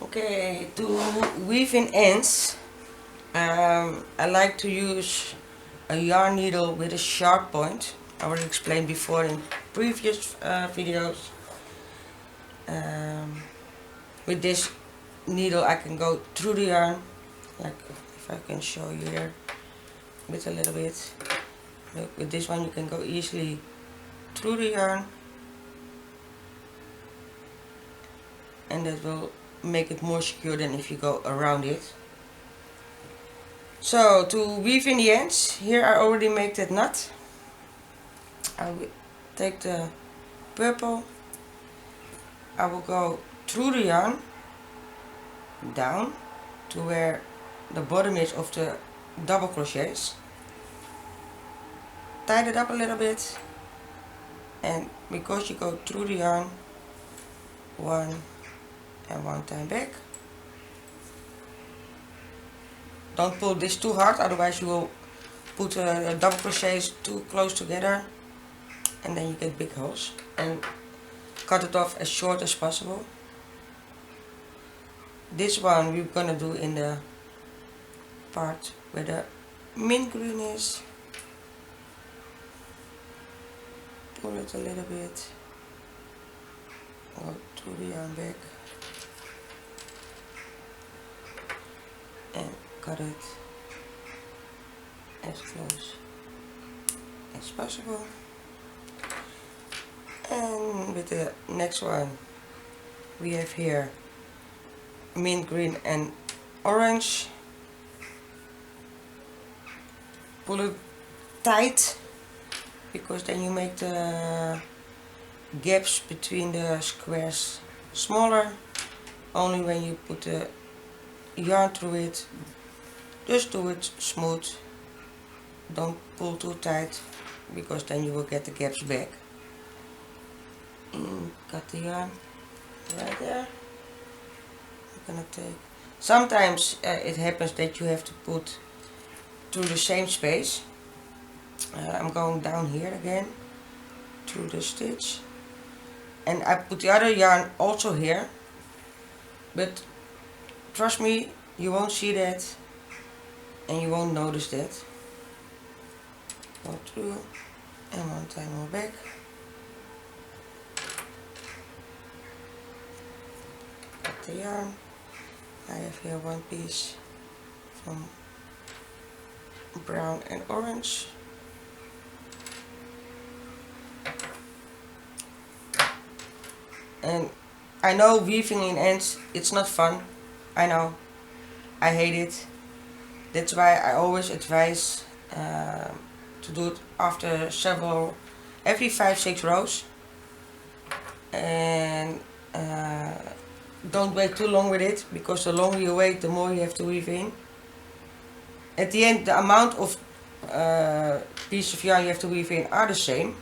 Okay, to weave in ends, I like to use a yarn needle with a sharp point. I already explained before in previous videos. With this needle I can go through the yarn, like if I can show you here with a little bit. Look, with this one you can go easily through the yarn, and that will make it more secure than if you go around it. So to weave in the ends, here I already make that knot. I will take the purple, I will go through the yarn down to where the bottom is of the double crochets, tie it up a little bit, and because you go through the yarn one and one time back, don't pull this too hard, otherwise you will put the double crochets too close together and then you get big holes. And cut it off as short as possible. This one we're gonna do in the part where the mint green is. Pull it a little bit, go through the yarn back and cut it as close as possible. And with the next one we have here mint green and orange. Pull it tight, because then you make the gaps between the squares smaller. Only when you put the yarn through it, just do it smooth, don't pull too tight, because then you will get the gaps back. And cut the yarn right there. I'm gonna take, sometimes it happens that you have to put through the same space. I'm going down here again through the stitch, and I put the other yarn also here, but trust me, you won't see that and you won't notice that. Go through and one time more back. Cut the yarn. I have here one piece from brown and orange. And I know weaving in ends, it's not fun. I know, I hate it. That's why I always advise to do it after every 5-6 rows. And don't wait too long with it, because the longer you wait, the more you have to weave in. At the end, the amount of pieces of yarn you have to weave in are the same,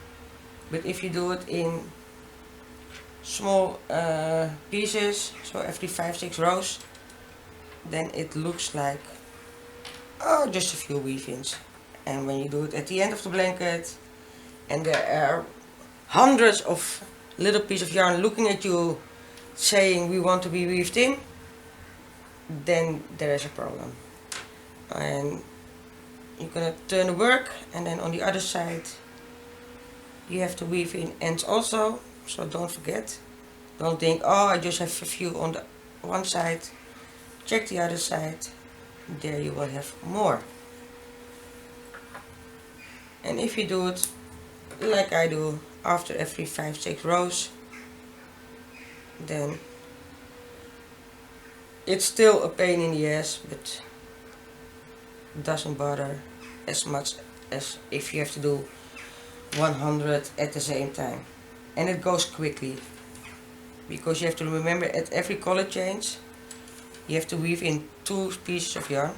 but if you do it in small pieces, so every 5-6 rows, then it looks like just a few weave-ins. And when you do it at the end of the blanket and there are hundreds of little pieces of yarn looking at you saying we want to be weaved in, then there is a problem. And you're gonna turn the work, and then on the other side you have to weave in ends also, so don't forget. Don't think, oh, I just have a few on the one side. Check the other side, there you will have more. And if you do it like I do after every 5-6 rows, then it's still a pain in the ass, but it doesn't bother as much as if you have to do 100 at the same time. And it goes quickly, because you have to remember at every color change you have to weave in 2 pieces of yarn,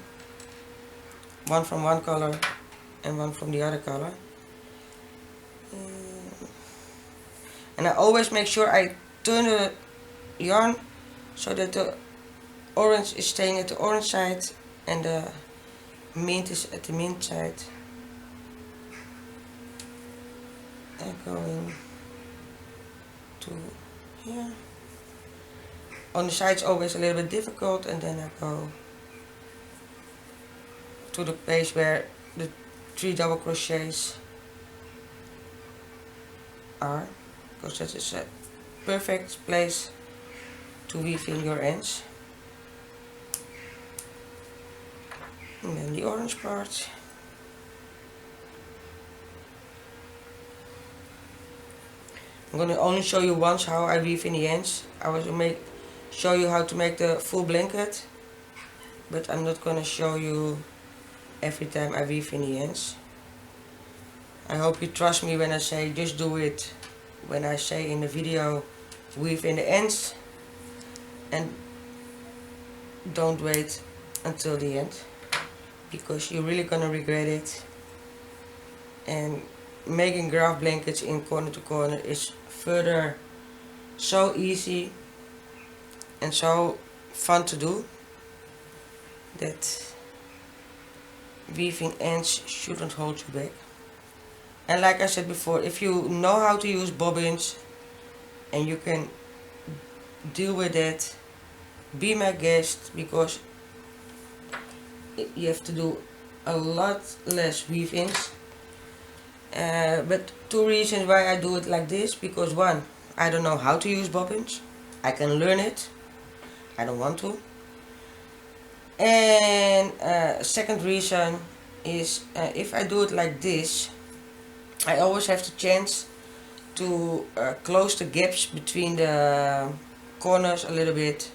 one from one color and one from the other color. And I always make sure I turn the yarn so that the orange is staying at the orange side and the mint is at the mint side. And going to here. On the sides always a little bit difficult, and then I go to the place where the 3 double crochets are, because that is a perfect place to weave in your ends. And then the orange part. I'm going to only show you once how I weave in the ends. I will show you how to make the full blanket, but I'm not going to show you every time I weave in the ends. I hope you trust me when I say just do it. When I say in the video weave in the ends, and don't wait until the end, because you're really gonna regret it. And making graph blankets in corner to corner is further so easy and so fun to do that weaving ends shouldn't hold you back. And like I said before, if you know how to use bobbins and you can deal with that, be my guest, because you have to do a lot less weave-ins. But 2 reasons why I do it like this, because 1, I don't know how to use bobbins. I can learn it, I don't want to. And second reason is if I do it like this, I always have the chance to close the gaps between the corners a little bit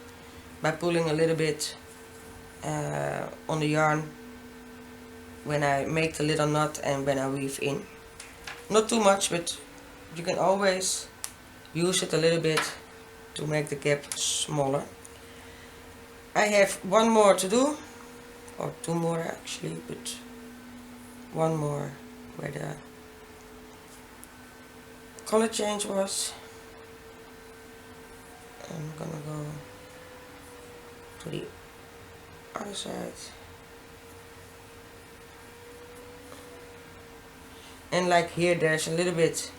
by pulling a little bit on the yarn when I make the little knot and when I weave in. Not too much, but you can always use it a little bit to make the gap smaller. I have 1 more to do, or 2 more actually, but 1 more where the color change was. I'm gonna go to the other side. And like here, there's a little bit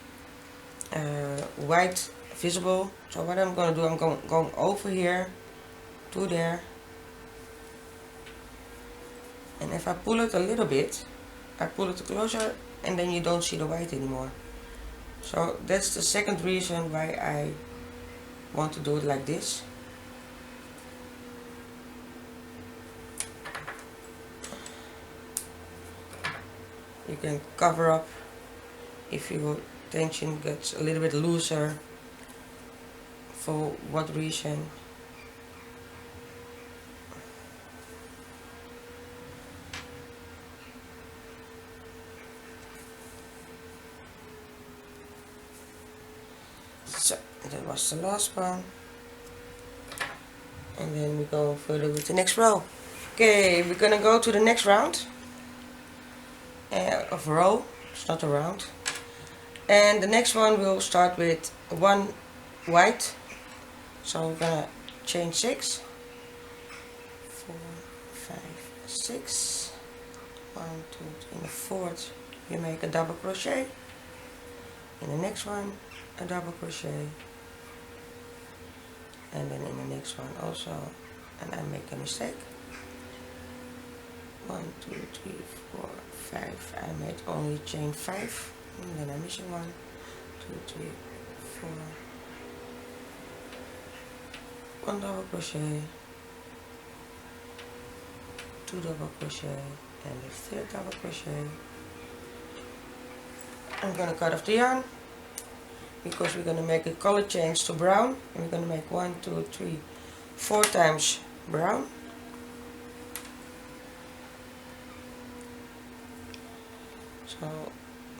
white visible. So what I'm gonna do, I'm going over here to there. And if I pull it a little bit, I pull it closer, and then you don't see the white anymore. So that's the second reason why I want to do it like this. You can cover up if your tension gets a little bit looser, for what reason. So that was the last one, and then we go further with the next row. Okay, we're gonna go to the next round of row. It's not a round. And the next one we'll start with 1 white. So we're gonna chain 6, 4, 5, 6, 1, 2, 3. In the 4th you make a double crochet. In the next one a double crochet, and then in the next one also, and I make a mistake. 1, 2, 3, 4, 5. I made only chain 5, and then I'm missing 1, 2, 3, 4. 1 double crochet, 2 double crochet, and the 3rd double crochet. I'm gonna cut off the yarn, because we're gonna make a color change to brown, and we're gonna make 1, 2, 3, 4 times brown. So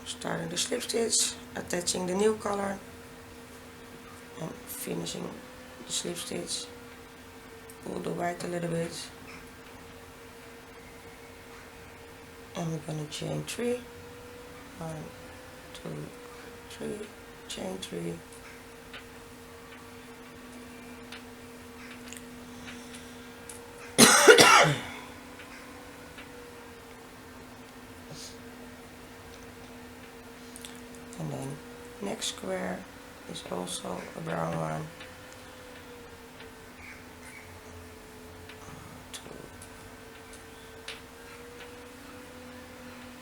starting the slip stitch, attaching the new color, and finishing the slip stitch. Pull the white a little bit, and we're gonna chain 3. 1, 2, 3, chain 3. And then next square is also a brown one.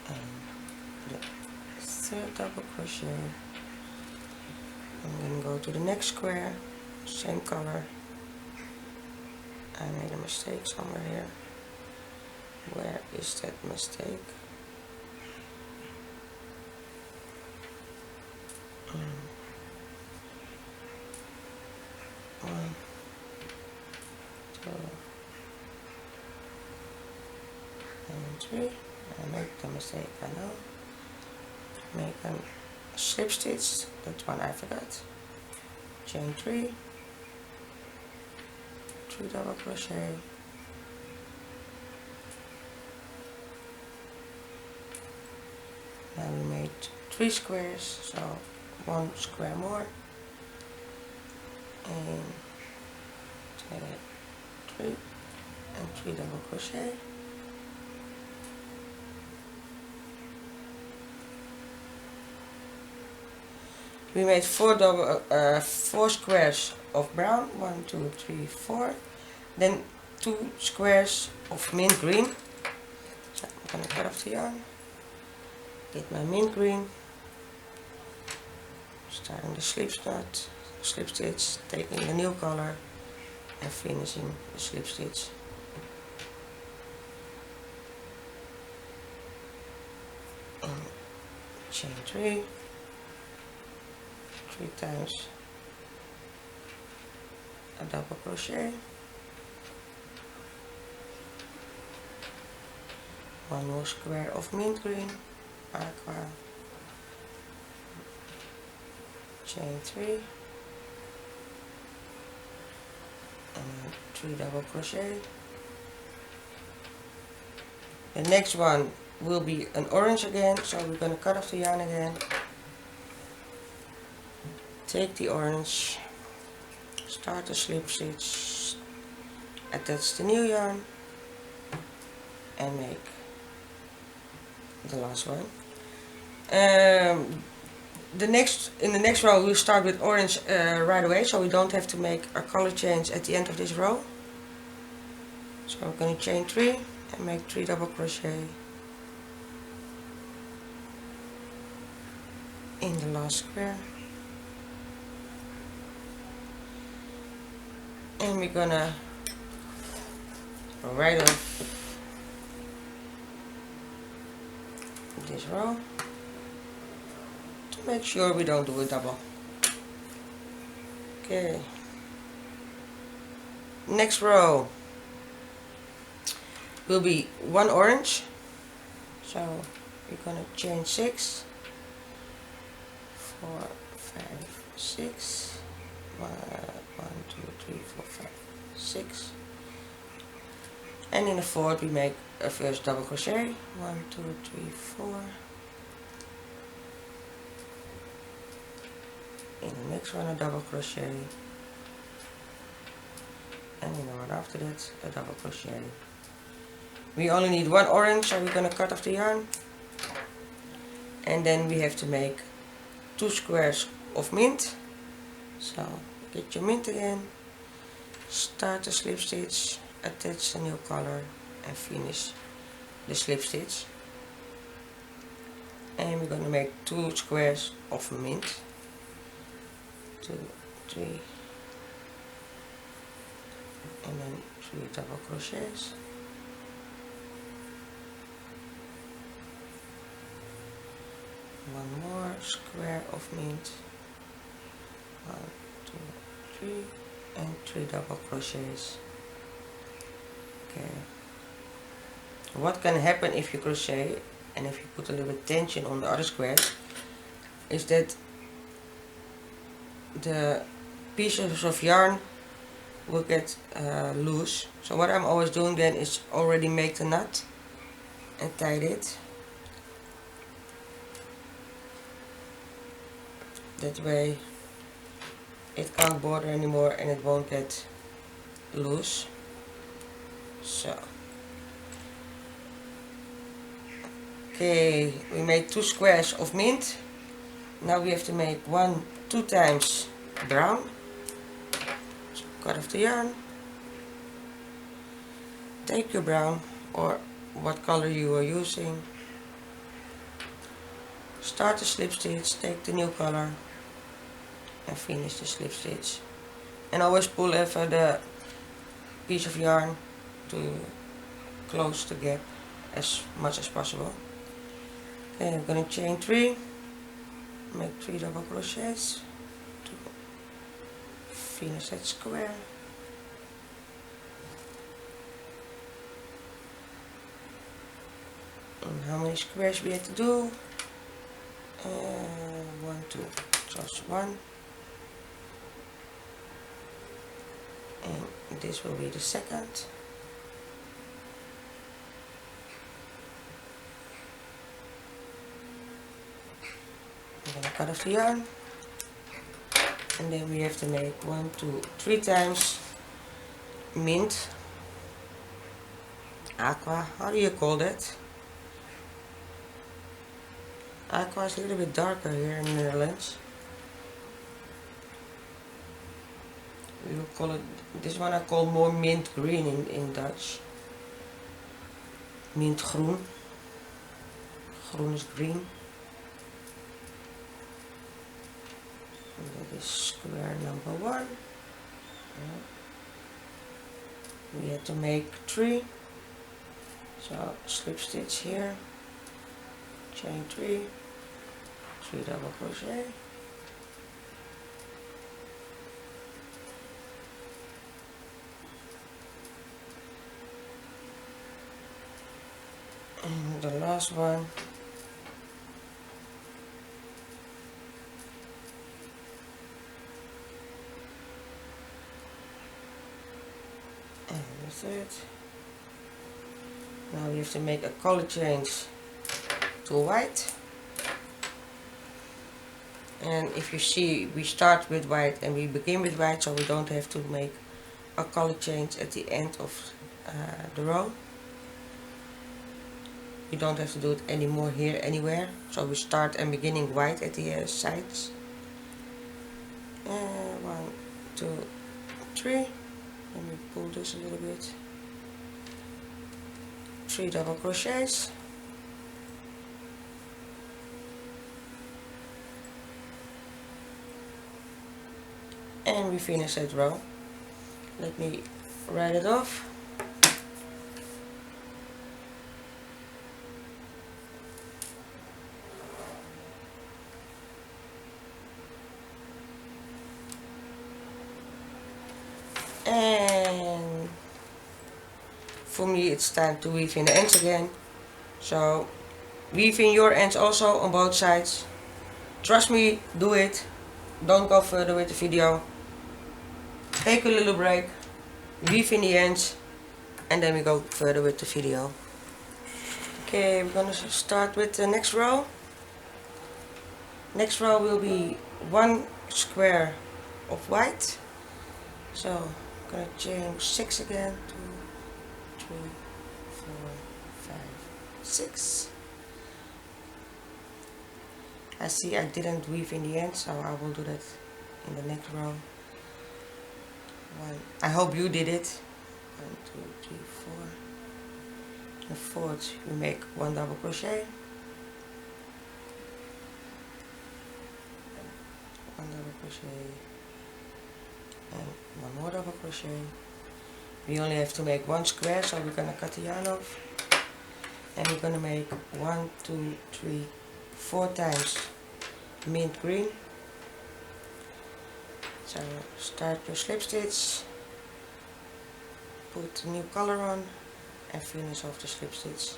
and the third double crochet. I'm going to go to the next square, same color. I made a mistake somewhere here. Where is that mistake? One, two, and three. I made the mistake, I know. Make a slip stitch, that one I forgot. Chain 3, 3 double crochet, now we made 3 squares, so 1 square more, and 3 and 3 double crochet. We made 4 squares of brown, 1, 2, 3, 4. Then 2 squares of mint green. So I'm gonna cut off the yarn. Get my mint green. Starting the slip stitch, taking the new color and finishing the slip stitch. And chain 3. 3 times a double crochet, 1 more square of mint green, aqua, chain 3, and 3 double crochet. The next one will be an orange again, so we're going to cut off the yarn again. Take the orange, start the slip stitch, attach the new yarn, and make the last one. In the next row we'll start with orange right away, so we don't have to make a color change at the end of this row. So I'm going to chain 3 and make 3 double crochet in the last square. And we're gonna right off this row to make sure we don't do a double. Okay. Next row will be 1 orange. So we're gonna chain 6, 4, 5, 6. 1, 2, 3, 4, 5, 6, and in the fourth we make a first double crochet. 1, 2, 3, 4. In the next one a double crochet, and in the one after that a double crochet. We only need 1 orange, so we're gonna cut off the yarn, and then we have to make 2 squares of mint. So get your mint again, start the slip stitch, attach the new color and finish the slip stitch. And we're going to make 2 squares of mint, 2, 3, and then 3 double crochets. One more square of mint. 1, 2, 3, and 3 double crochets. Okay. What can happen if you crochet and if you put a little bit tension on the other squares is that the pieces of yarn will get loose. So what I'm always doing then is already make the knot and tie it. That way it can't border anymore and it won't get loose. So okay, we made 2 squares of mint. Now we have to make 2 times brown. So cut off the yarn, take your brown or what color you are using, start the slip stitch, take the new color and finish the slip stitch. And always pull over the piece of yarn to close the gap as much as possible. Okay, I'm going to chain 3, make 3 double crochets to finish that square. And how many squares we have to do? 1, 2, just 1. And this will be the second. I'm going to cut off the yarn. And then we have to make 1, 2, 3 times mint. Aqua, how do you call that? Aqua is a little bit darker here in the Netherlands. We will call it, this one I call more mint green in Dutch. Mint groen. Groen is green. And that is square number 1. We have to make 3. So slip stitch here, chain 3, 3 double crochet. And the last one, and the third. Now we have to make a color change to white. And if you see, we start with white and we begin with white, so we don't have to make a color change at the end of the row. You don't have to do it anymore here anywhere. So we start and beginning white at the sides. 1, 2, 3. Let me pull this a little bit. 3 double crochets. And we finish that row. Let me write it off. And for me it's time to weave in the ends again. So weave in your ends also on both sides. Trust me, do it. Don't go further with the video. Take a little break, weave in the ends, and then we go further with the video. Okay, we're gonna start with the next row. Next row will be 1 square of white. So I'm gonna chain 6 again. 2, 3, 4, 5, 6. I see I didn't weave in the end, so I will do that in the next row. I hope you did it. 1, 2, 3, 4. In the fourth we make 1 double crochet. 1 double crochet and 1 more double crochet. We only have to make 1 square, so we're gonna cut the yarn off. And we're gonna make 1, 2, 3, 4 times mint green. So start your slip stitch, put the new color on and finish off the slip stitch.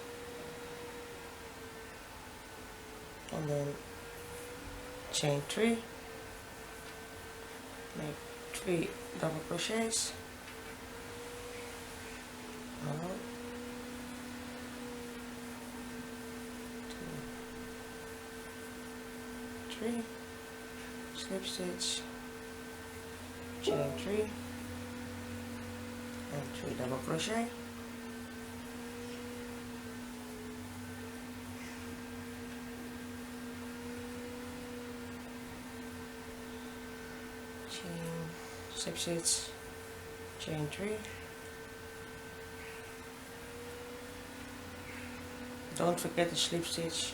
And then chain 3, make 3 double crochets. 1, 2, 3, slip stitch, chain 3 and 3 double crochet. Chain, slip stitch, chain 3. Don't forget the slip stitch.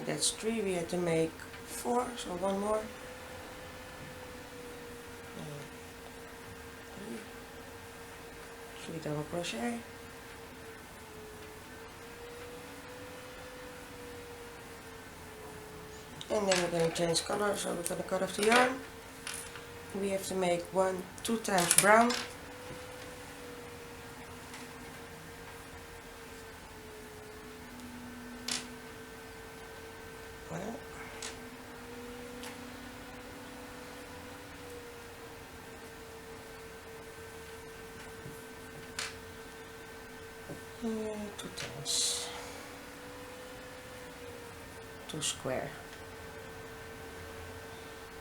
That's 3, we had to make 4, so one more. 3 double crochet. And then we're going to change color, so we're going to cut off the yarn. We have to make 2 times brown. Well, yeah, 2 times 2 square.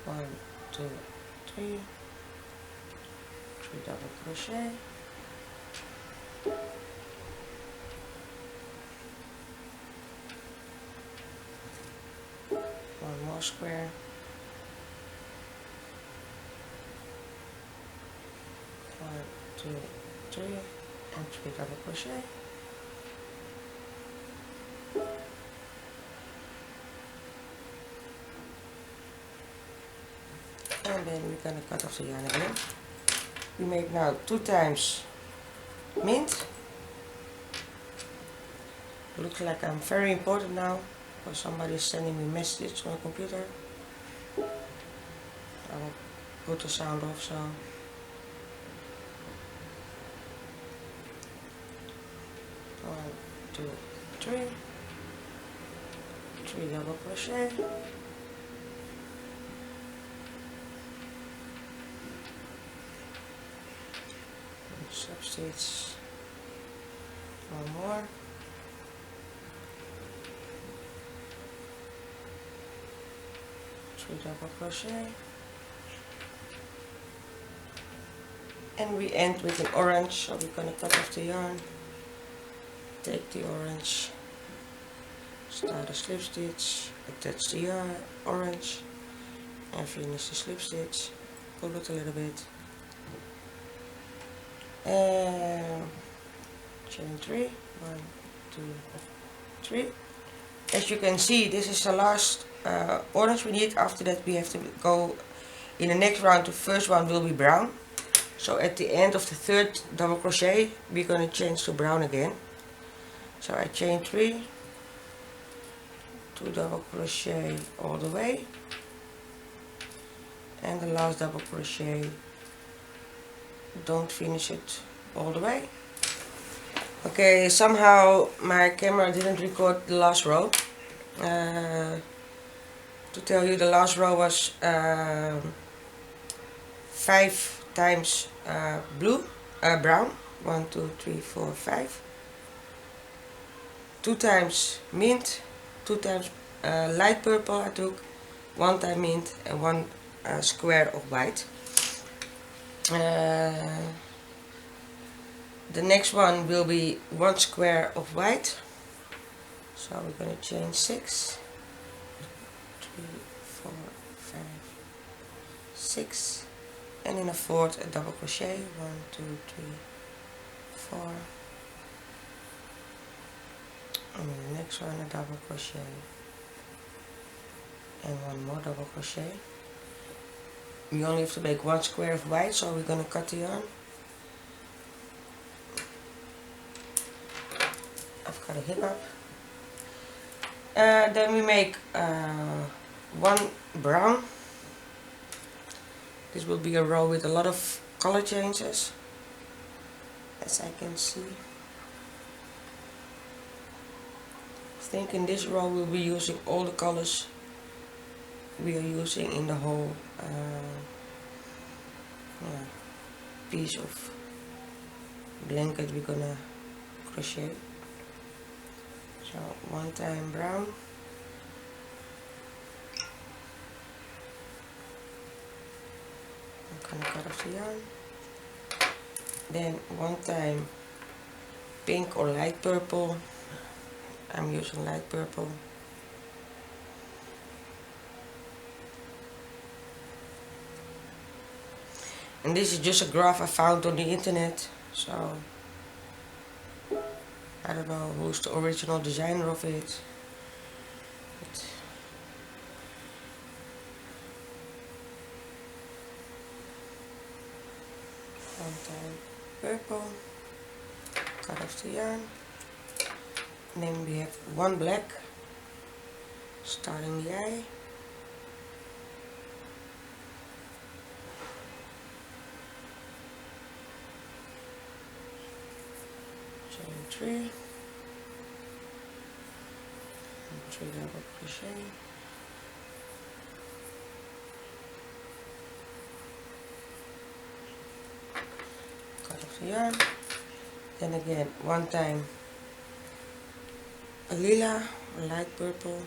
1, 2, 3, 3 double crochet. One more square. 1, 2, 3, and 3 double crochet. And then we're going to cut off the yarn again. We make now 2 times mint. Looks like I'm very important now, because somebody is sending me messages on the computer. I will put the sound off, so. 1, 2, 3, 3 double crochet. Slip stitch, 1 more, three double crochet, and we end with an orange. So we're going to cut off the yarn, take the orange, start a slip stitch, attach the yarn, orange, and finish the slip stitch. Pull it a little bit. And chain 3, 1, 2, 3. As you can see, this is the last orange we need. After that we have to go in the next round. The first one will be brown, so at the end of the 3rd double crochet we're going to change to brown again. So I chain 3, 2 double crochet all the way, and the last double crochet, don't finish it all the way. Okay, somehow my camera didn't record the last row. To tell you, the last row was 5 times brown, 1, 2, 3, 4, 5, 2 times mint, 2 times light purple I took, 1 time mint, and 1 square of white. The next one will be 1 square of white, so we're going to chain 6, 3, 4, 5, 6, and in a 4th a double crochet, 1, 2, 3, 4, and in the next one a double crochet, and 1 more double crochet. We only have to make 1 square of white, so we're going to cut the yarn. I've got a hip up. Then we make 1 brown. This will be a row with a lot of color changes, as I can see. I think in this row we'll be using all the colors we are using in the whole piece of blanket we're gonna crochet. So 1 time brown, I'm gonna cut off the yarn, then 1 time pink or light purple, I'm using light purple, and this is just a graph I found on the internet, so I don't know who's the original designer of it. it. One time purple, cut off the yarn, and then we have one black, starting the eye, chain 3, and 3 double crochet, cut off the yarn, then again one time a lila or light purple,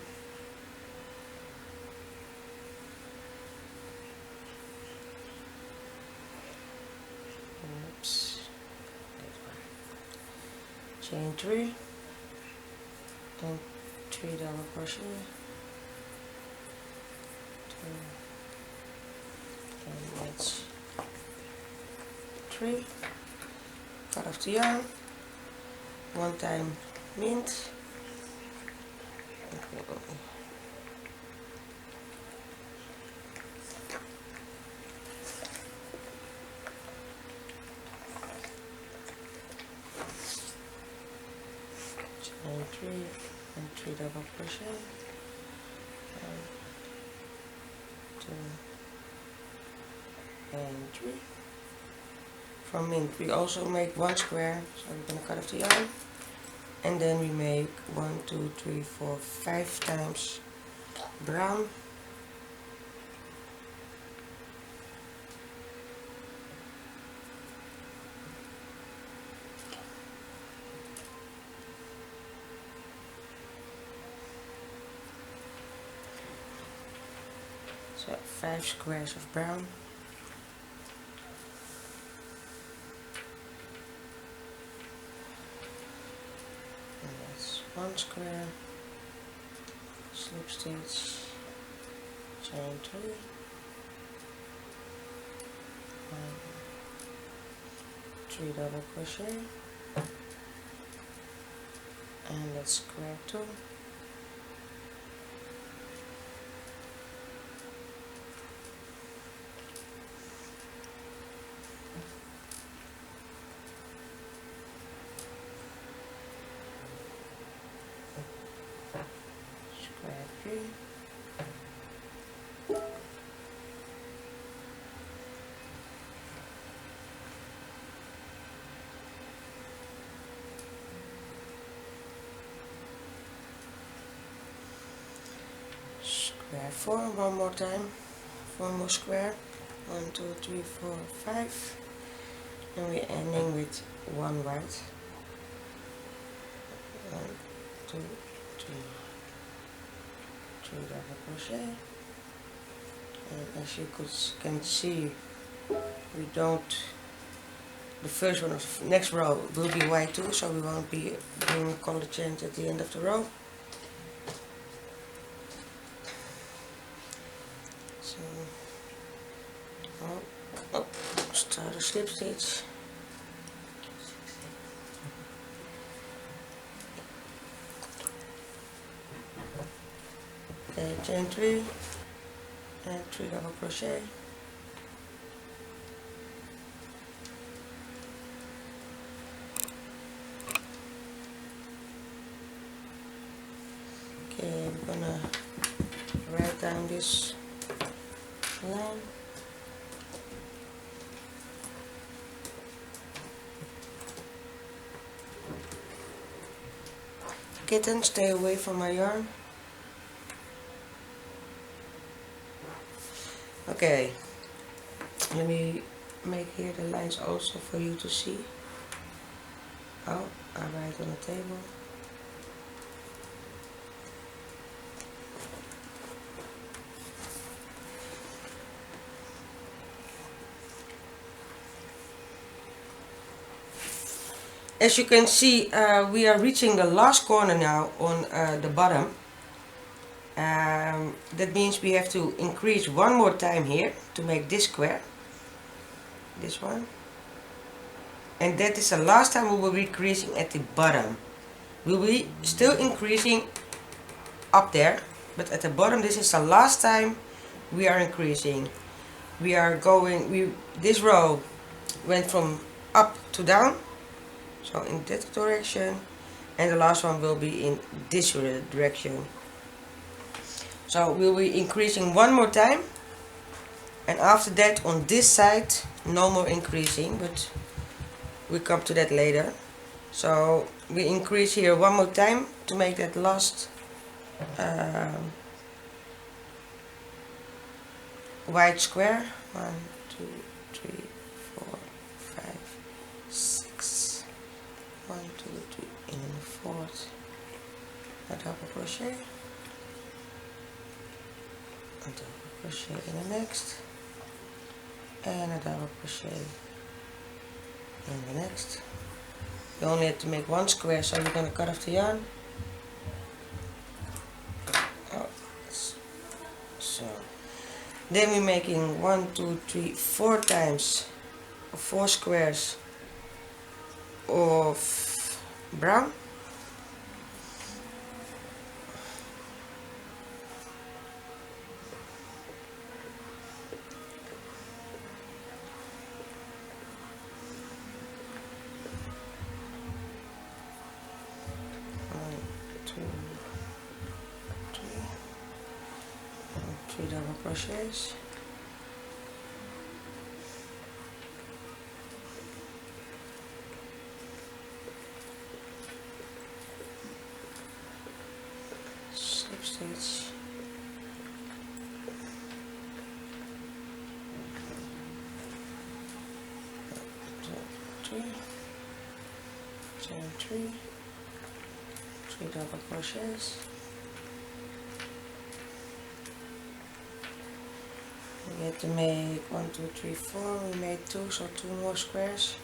oops, chain 3, and 3 double crochet, 2, and that's 3, cut off the yarn, one time mint, chain 3 and 3 double crochet, 1, 2 and 3. From mint we also make one square, so we're going to cut off the yarn, and then we make 1, 2, 3, 4, 5 times brown, so 5 squares of brown. One square, slip stitch, chain 3, 1, 3 double crochet, and let's square 2, square 3, square 4 one more time, 4 more square, 1, 2, 3, 4, 5, and we're ending with one white, 1, 2, 3, 3 double crochet, and as you can see, we don't, the first one of the next row will be white too, so we won't be doing a color change at the end of the row. So, start a slip stitch, okay, chain 3 and 3 double crochet, okay, we're gonna write down this line, kitten, stay away from my yarn. Okay, let me make here the lines also for you to see. Oh, I write on the table. As you can see, we are reaching the last corner now on the bottom. That means we have to increase one more time here to make this square, this one, and that is the last time we will be increasing at the bottom. We will be still increasing up there, but at the bottom this is the last time we are increasing. We are going, this row went from up to down, so in that direction, and the last one will be in this direction. So we'll be increasing one more time, and after that on this side no more increasing, but we'll come to that later. So we increase here one more time to make that last white square. 1, 2, 3, 4, 5, 6. 1, 2, 3 in the fourth, a double crochet, a double crochet in the next, and a double crochet in the next. You only have to make one square, so you're going to cut off the yarn. Oh, so then we're making 1, 2, 3, 4 times 4 squares of brown. Three double crochets, slip stitch, chain 3, 3 double crochets. We have to make 1, 2, 3, 4. We made 2, so 2 more squares.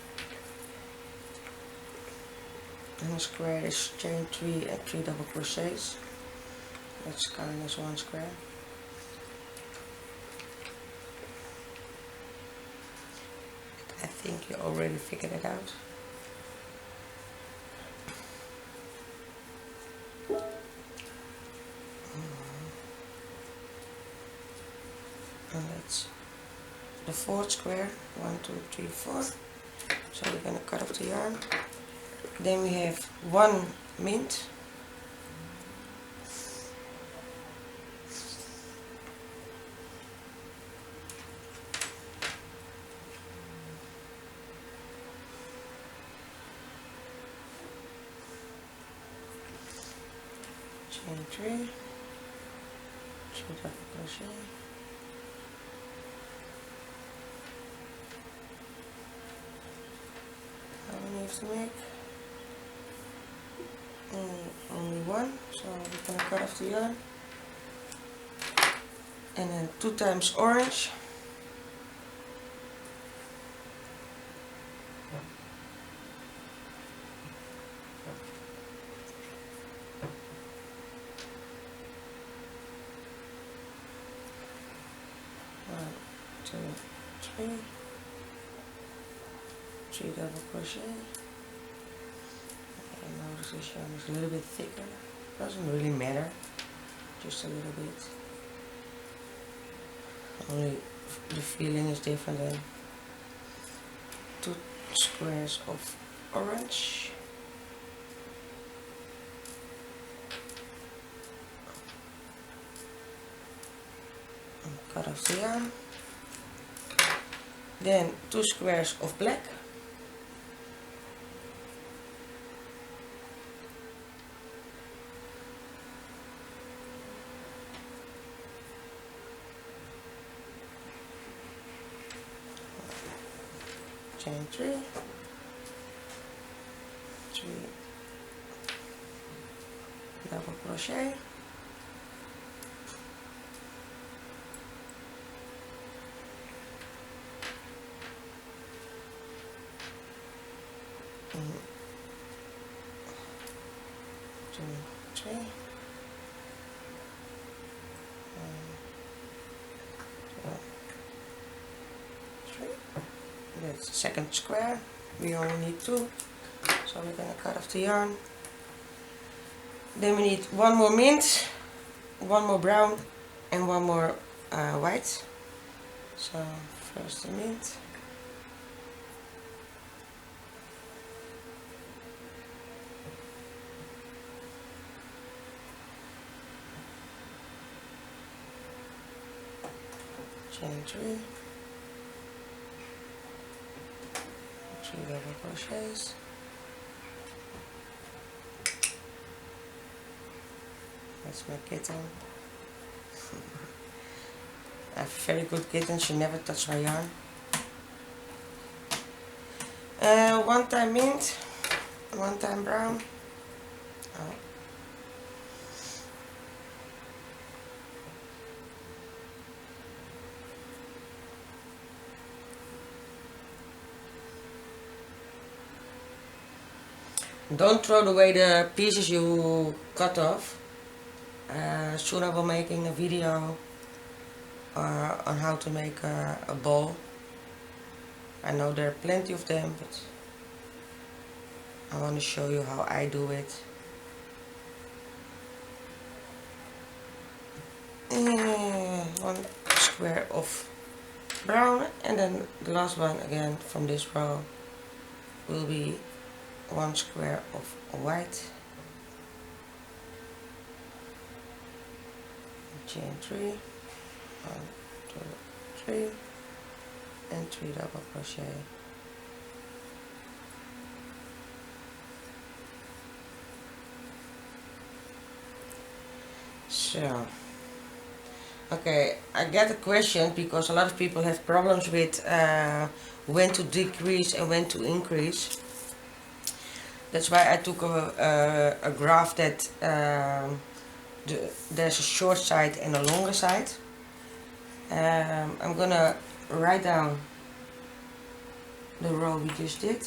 And the square is chain 3 and 3 double crochets. That's counting as one square. I think you already figured it out. And that's the fourth square. 1, 2, 3, 4. So we're going to cut off the yarn. Then we have 1 mint. Chain 3, 3 double crochet. How many have to make? Only 1, so we're going to cut off the yarn. And then 2 times orange. One, 2, 3. 3 double crochet. I notice this yarn is a little bit thicker. Doesn't really matter, just a little bit. Only the feeling is different than 2 squares of orange. And cut off the yarn. Then 2 squares of black. Chain 3, 3 double crochet, and 2, 3, 3. That's the second square. We only need 2, so we're going to cut off the yarn. Then we need 1 more mint, one more brown and one more white. So first the mint. Chain 3, 3 double crochets, that's my kitten. I have a very good kitten, she never touched my yarn. One time mint, one time brown. Oh. Don't throw away the pieces you cut off. Soon I will making a video on how to make a ball. I know there are plenty of them, but I want to show you how I do it. And 1 square of brown, and then the last one again from this row will be 1 square of white. Chain 3, 1, 2, 3, and 3 double crochet. So, okay, I get a question because a lot of people have problems with when to decrease and when to increase. That's why I took a graph that there's a short side and a longer side. I'm gonna write down the row we just did.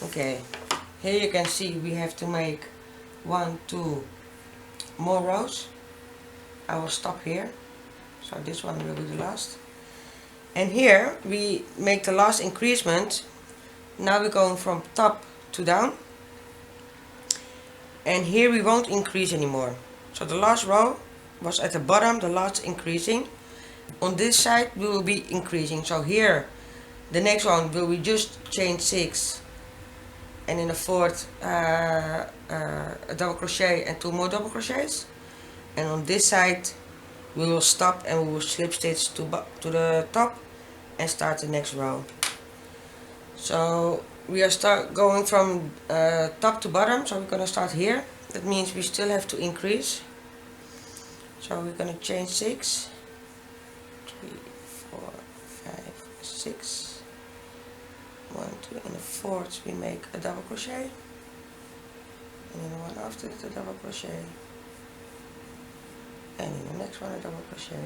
Okay, here you can see we have to make 1, 2 more rows. I will stop here, so this one will be the last. And here we make the last increasement. Now we're going from top to down, and here we won't increase anymore. So the last row was at the bottom, the last increasing. On this side we will be increasing. So here the next one will be just chain 6, and in the fourth a double crochet and 2 more double crochets, and on this side we will stop and we will slip stitch to the top and start the next row. So we are going from top to bottom, so we're going to start here. That means we still have to increase. So we're going to chain 6, 3, 4, 5, 6. 1, 2, in the fourth we make a double crochet, and in the one after it a double crochet, and in the next one a double crochet.